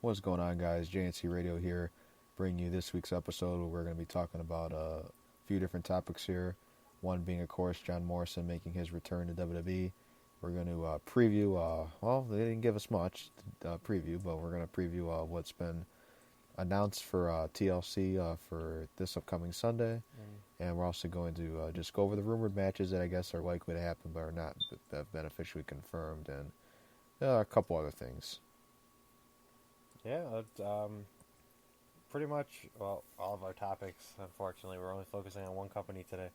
What's going on, guys? JNC Radio here, bringing you this week's episode where we're going to be talking about a few different topics here. One being, of course, John Morrison making his return to WWE. We're going to preview, well, they didn't give us much preview, but we're going to preview what's been announced for TLC for this upcoming Sunday. And we're also going to just go over the rumored matches that I guess are likely to happen but are not that have been officially confirmed, and a couple other things. Yeah, pretty much, well, all of our topics, unfortunately, we're only focusing on one company today,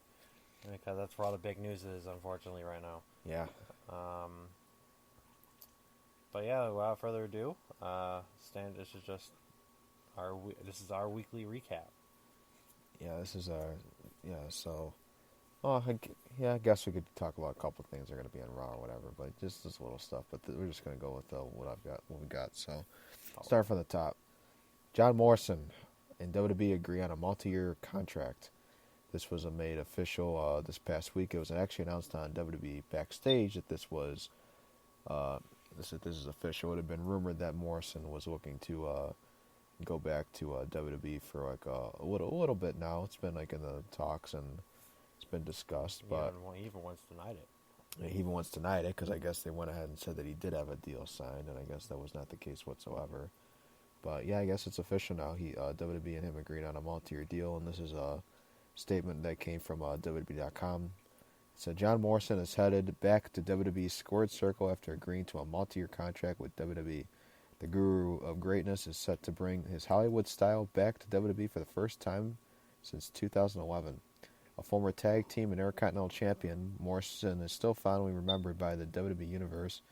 because that's where all the big news is, unfortunately, right now. Yeah. But yeah, without further ado, this is just our weekly recap. Yeah, this is our, so, I guess we could talk about a couple of things that are going to be on Raw or whatever, but just this little stuff, but we're just going to go with what we got, so, start from the top. John Morrison and WWE agree on a multi-year contract. This was made official this past week. It was actually announced on WWE Backstage that this was, this is official. It had been rumored that Morrison was looking to go back to WWE for like a little bit now. It's been like in the talks and it's been discussed, but he even once denied it. He even once denied it because I guess they went ahead and said that he did have a deal signed, and I guess that was not the case whatsoever. But yeah, I guess it's official now. WWE and him agreed on a multi-year deal, and this is a statement that came from WWE.com. It said John Morrison is headed back to WWE's Squared Circle after agreeing to a multi-year contract with WWE. The Guru of Greatness is set to bring his Hollywood style back to WWE for the first time since 2011. A former tag team and Intercontinental Champion, Morrison is still fondly remembered by the WWE Universe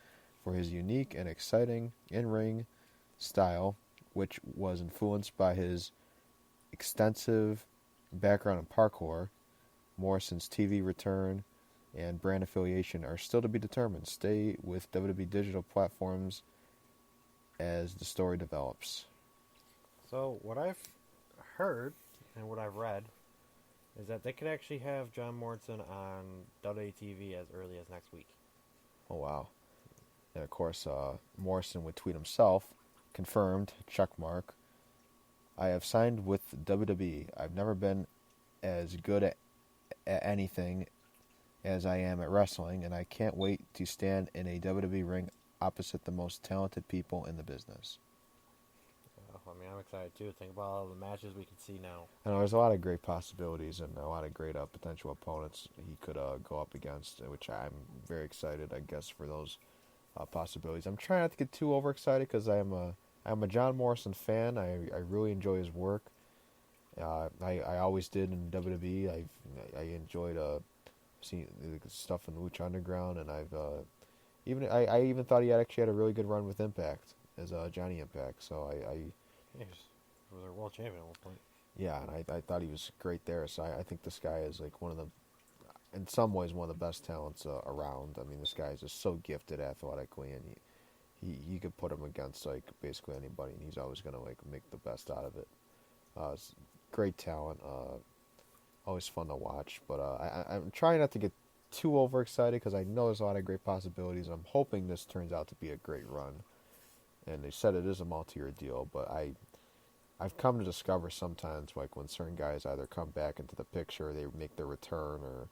for his unique and exciting in-ring style, which was influenced by his extensive background in parkour. Morrison's TV return and brand affiliation are still to be determined. Stay with WWE digital platforms as the story develops. So what I've heard and what I've read is that they could actually have John Morrison on WWE TV as early as next week. Oh, wow. And, of course, Morrison would tweet himself, confirmed, checkmark, I have signed with WWE. I've never been as good at anything as I am at wrestling, and I can't wait to stand in a WWE ring opposite the most talented people in the business. I mean, I'm excited too. Think about all the matches we can see now. I know there's a lot of great possibilities and a lot of great potential opponents he could go up against, which I'm very excited, I guess, for those possibilities. I'm trying not to get too overexcited because I'm a John Morrison fan. I really enjoy his work. I always did in WWE. I enjoyed seeing the stuff in Lucha Underground, and I even thought he actually had a really good run with Impact as Johnny Impact. So He was a world champion at one point. Yeah, and I thought he was great there. So I think this guy is like in some ways, one of the best talents around. I mean, this guy is just so gifted athletically, and he could put him against like basically anybody, and he's always gonna like make the best out of it. Great talent, always fun to watch. But I'm trying not to get too overexcited because I know there's a lot of great possibilities. I'm hoping this turns out to be a great run. And they said it is a multi-year deal, but I've come to discover sometimes, like when certain guys either come back into the picture, they make their return, or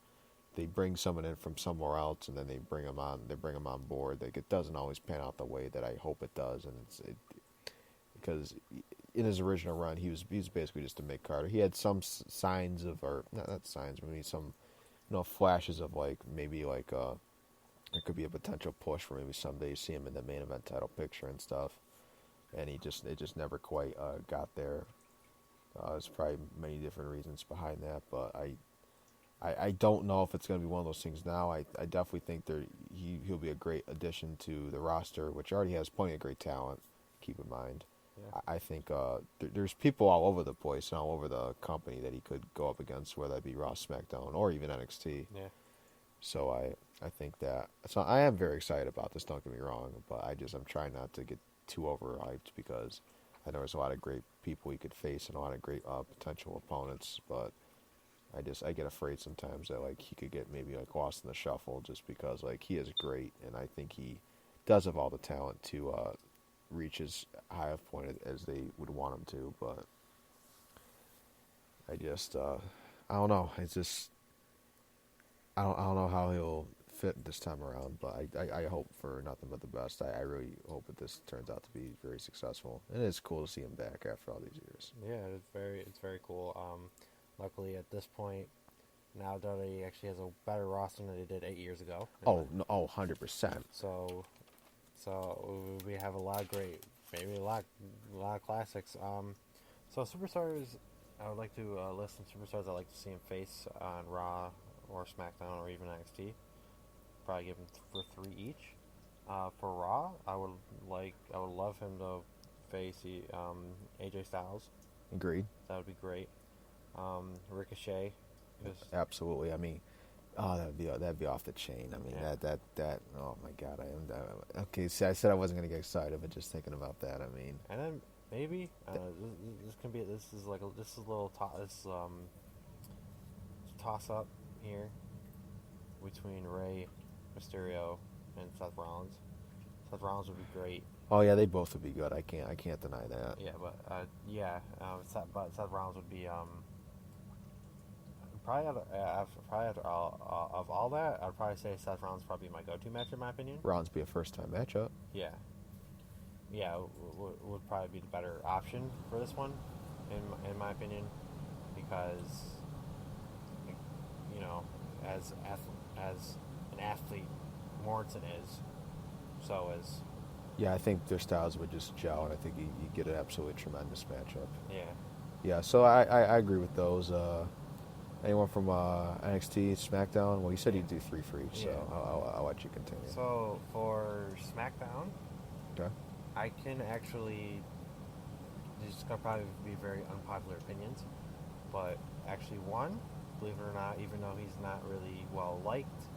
they bring someone in from somewhere else, and then they bring them on board. Like, it doesn't always pan out the way that I hope it does, and because in his original run, he was basically just a mid-carder. He had some signs of, or not signs, maybe some flashes of like maybe like there could be a potential push for maybe someday you see him in the main event title picture and stuff, and it just never quite got there. There's probably many different reasons behind that, but I don't know if it's going to be one of those things now. I definitely think he'll be a great addition to the roster, which already has plenty of great talent. Keep in mind, yeah. I think there's people all over the place and all over the company that he could go up against, whether that be Raw, SmackDown, or even NXT. Yeah. So I think that, so I am very excited about this, don't get me wrong, but I'm trying not to get too overhyped because I know there's a lot of great people he could face and a lot of great potential opponents, but I get afraid sometimes that like he could get maybe like lost in the shuffle just because like he is great, and I think he does have all the talent to reach as high a point as they would want him to. But I just I don't know. It's just I don't know how he'll fit this time around. But I hope for nothing but the best. I really hope that this turns out to be very successful. And it's cool to see him back after all these years. Yeah, it's very cool. Luckily at this point, now WWE actually has a better roster than they did 8 years ago. Oh no, 100%. So we have a lot of great, maybe a lot of classics. So superstars, I would like to list some superstars I'd like to see him face on Raw or SmackDown or even NXT. Probably give him for 3 each. For Raw, I would love him to face AJ Styles. Agreed. That would be great. Ricochet. Absolutely. I mean, oh, that'd be off the chain. I mean, Yeah. that. Oh my God, I am. Okay, see, I said I wasn't gonna get excited, but just thinking about that, I mean. And then maybe this can be this is a little toss up here between Rey Mysterio and Seth Rollins. Seth Rollins would be great. Oh yeah, they both would be good. I can't deny that. Yeah, but Seth Rollins would be probably after all that, I'd probably say Seth Rollins would probably be my go-to match in my opinion. Rollins be a first-time matchup. Yeah, would probably be the better option for this one, in my opinion, because you know, as an athlete, Morrison is, so is. Yeah, I think their styles would just gel, and I think you get an absolutely tremendous matchup. Yeah. Yeah, so I agree with those. Anyone from NXT, SmackDown? Well, you said you'd do 3 for each, Yeah. so I'll let you continue. So for SmackDown, Okay. I can actually. These are probably be very unpopular opinions, but actually one, believe it or not, even though he's not really well liked,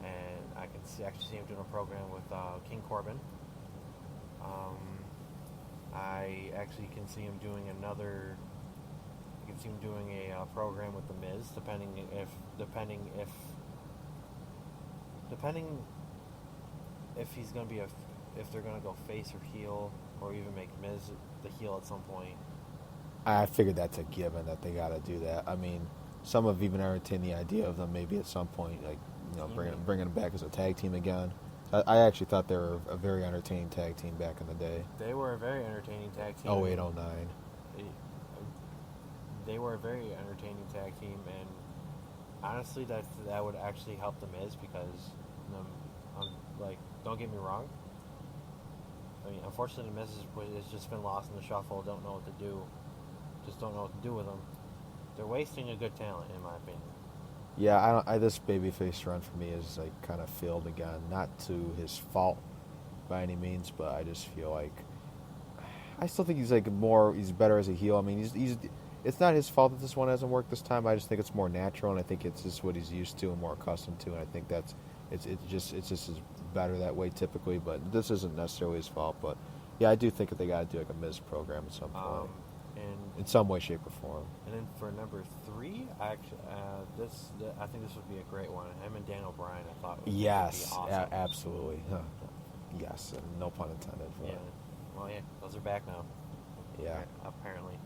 and I can actually see him doing a program with King Corbin. I actually can see him doing another. I can see him doing a program with the Miz, depending if he's gonna be if they're gonna go face or heel, or even make Miz the heel at some point. I figured that's a given that they got to do that. I mean, some have even entertained the idea of them maybe at some point, like bringing them back as a tag team again. I actually thought they were a very entertaining tag team back in the day. They were a very entertaining tag team. 08, 09. They were a very entertaining tag team, and honestly, that would actually help the Miz because, don't get me wrong. I mean, unfortunately, the Miz has just been lost in the shuffle. Don't know what to do. Just don't know what to do with them. They're wasting a good talent, in my opinion. Yeah, this babyface run for me is like kind of failed again. Not to his fault by any means, but I just feel like I still think he's better as a heel. I mean, he's it's not his fault that this one hasn't worked this time. I just think it's more natural, and I think it's just what he's used to and more accustomed to. And I think it's just better that way typically. But this isn't necessarily his fault. But yeah, I do think that they got to do like a Miz program at some point, in some way, shape, or form. And then for number 3, I think this would be a great one. Him and Dan O'Brien, I thought would be awesome. Absolutely. Yes, no pun intended. Yeah. Well, yeah, those are back now. Yeah. Apparently.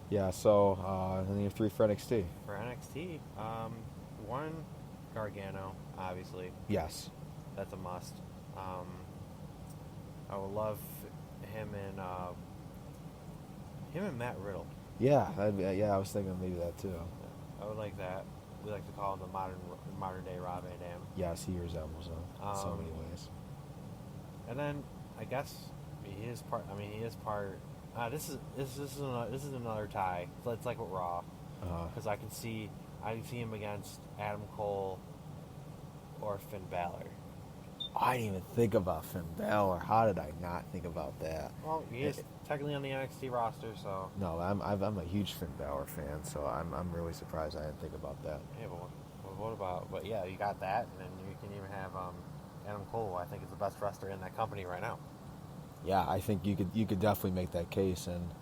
Yeah, so and then you have 3 for NXT. For NXT, 1, Gargano, obviously. Yes. That's a must. I would love him and Matt Riddle. Yeah, I was thinking maybe that too. I would like that. We like to call him the modern day Rob Van Dam. Yes, he resembles him in so many ways. And then I guess he is part. I mean, he is part. This is another tie. It's like with Raw, because I can see him against Adam Cole or Finn Balor. I didn't even think about Finn Balor. How did I not think about that? Well, he is technically on the NXT roster, so. No, I'm a huge Finn Balor fan, so I'm really surprised I didn't think about that. Yeah, but what about? But yeah, you got that, and then you can even have Adam Cole. I think is the best wrestler in that company right now. Yeah, I think you could definitely make that case, and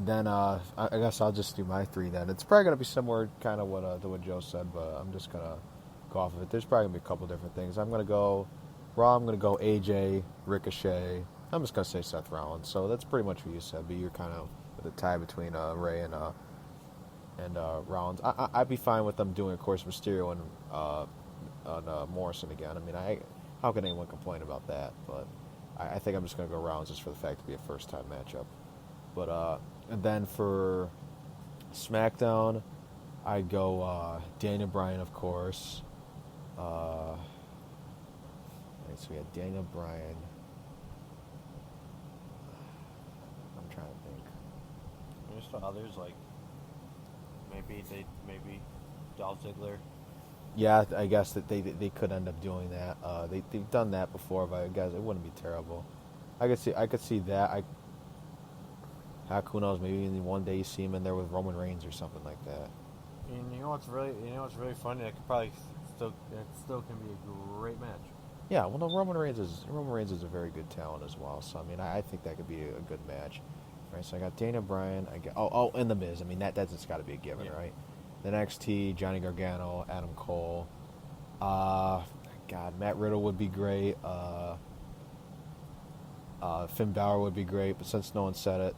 then I guess I'll just do my 3 then. It's probably gonna be similar, kind of to what Joe said, but I'm just gonna go off of it. There's probably gonna be a couple different things. I'm gonna go Raw. I'm gonna go AJ, Ricochet, I'm just gonna say Seth Rollins. So that's pretty much what you said. But you're kind of with a tie between Ray and Rollins. I'd be fine with them doing, of course, Mysterio and Morrison again. I mean, how can anyone complain about that? But I think I'm just gonna go Rollins just for the fact to be a first time matchup. But and then for SmackDown, I'd go Daniel Bryan, of course. Right, so we had Daniel Bryan. I'm trying to think. There's still others like maybe Dolph Ziggler. Yeah, I guess that they could end up doing that. They've done that before, but I guess it wouldn't be terrible. I could see that. Heck, who knows? Maybe one day you see him in there with Roman Reigns or something like that. And you know what's really funny? It still can be a great match. Yeah, well, no, Roman Reigns is a very good talent as well. So I mean, I think that could be a good match. Right, so I got Daniel Bryan. I got and the Miz. I mean, that's just got to be a given, Yeah. right? Then NXT, Johnny Gargano, Adam Cole. God, Matt Riddle would be great. Finn Balor would be great, but since no one said it,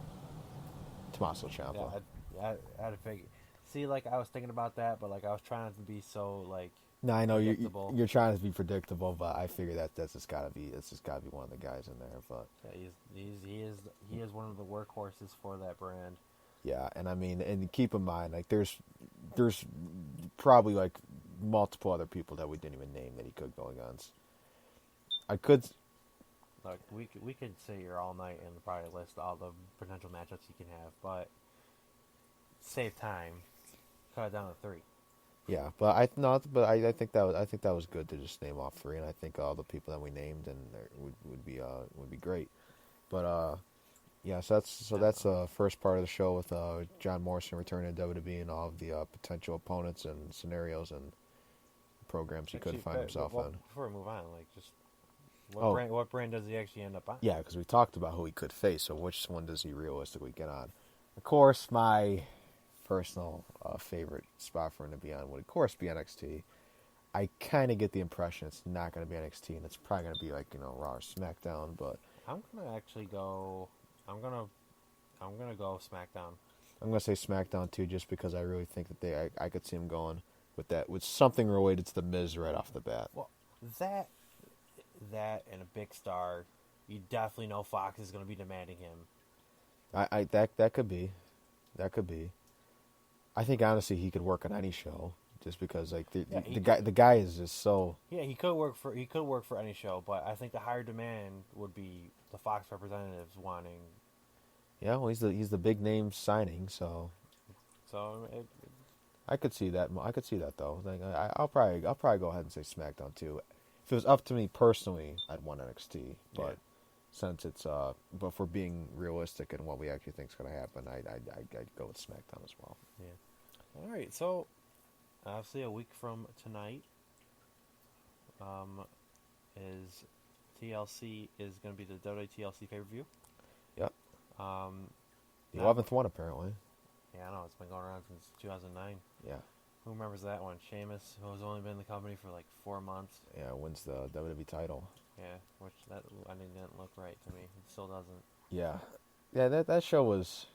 Tommaso Ciampa. I had to figure. See, like I was thinking about that, but like I was trying not to be so like No, I know predictable. you're trying to be predictable, but I figure that's just gotta be one of the guys in there. But Yeah, he is one of the workhorses for that brand. yeah, and I mean, and keep in mind, like there's probably like multiple other people that we didn't even name that he could go against. I could. Look, we could sit here all night and probably list all the potential matchups he can have, but save time, cut it down to 3. Yeah, but I think that was good to just name off 3, and I think all the people that we named and would be great. But yeah, so that's the first part of the show with John Morrison returning to WWE and all of the potential opponents and scenarios and programs he could find himself in. Before we move on, like just Oh. what brand does he actually end up on? Yeah, because we talked about who he could face. So which one does he realistically get on? Of course, my personal favorite spot for him to be on would, of course, be NXT. I kind of get the impression it's not going to be NXT, and it's probably going to be like Raw or SmackDown. But I'm gonna actually go. I'm gonna go SmackDown. I'm going to say SmackDown too, just because I really think that I could see him going with something related to the Miz right off the bat. Well, that and a big star, you definitely know Fox is going to be demanding him. That could be. I think honestly he could work on any show, just because like the guy is just so. Yeah, he could work for any show, but I think the higher demand would be the Fox representatives wanting. Yeah, well, he's the big name signing, so. So I could see that. I could see that though. Like, I'll probably go ahead and say SmackDown too. If it was up to me personally, I'd want NXT. But Yeah. since it's but if we're being realistic and what we actually think is going to happen, I'd go with SmackDown as well. Yeah. All right. So obviously a week from tonight, is TLC is going to be the WWE TLC pay-per-view. Yep. The Now- 11th one apparently. Yeah, I know it's been going around since 2009. Yeah. Who remembers that one? Sheamus, who's only been in the company for like 4 months. Yeah, wins the WWE title. Yeah, which that I think didn't look right to me. It still doesn't. Yeah. Yeah, that show was.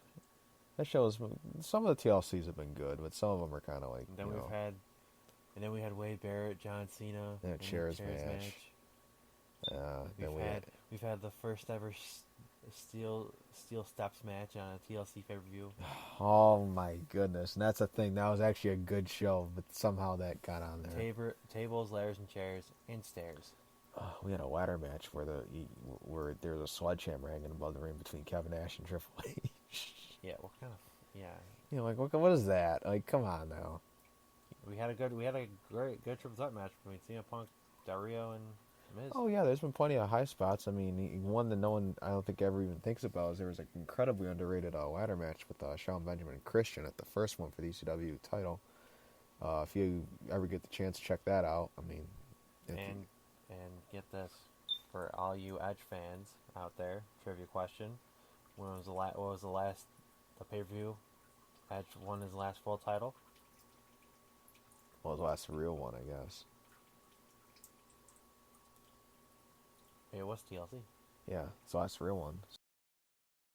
Some of the TLCs have been good, but some of them are kind of like. And then we had Wade Barrett, John Cena. Yeah, in the chairs match. We've had the first ever steel steps match on a TLC pay-per-view. Oh my goodness, and that's the thing. That was actually a good show, but somehow that got on there. Tables, ladders, and chairs, and stairs. We had a ladder match where there was a sledgehammer hanging above the ring between Kevin Nash and Triple H. Yeah, what kind of Like what is that? Like, come on now. We had a good triple threat match between CM Punk, Del Rio, and Miz. Oh yeah, there's been plenty of high spots. I mean, one that no one I don't think ever even thinks about is there was an incredibly underrated ladder match with Shawn Benjamin and Christian at the first one for the ECW title. If you ever get the chance to check that out, I mean, and get this, for all you Edge fans out there, trivia question: what was the last pay-per-view Edge won his last full title? well, the last real one, I guess. It was TLC. Yeah, it's the last real one.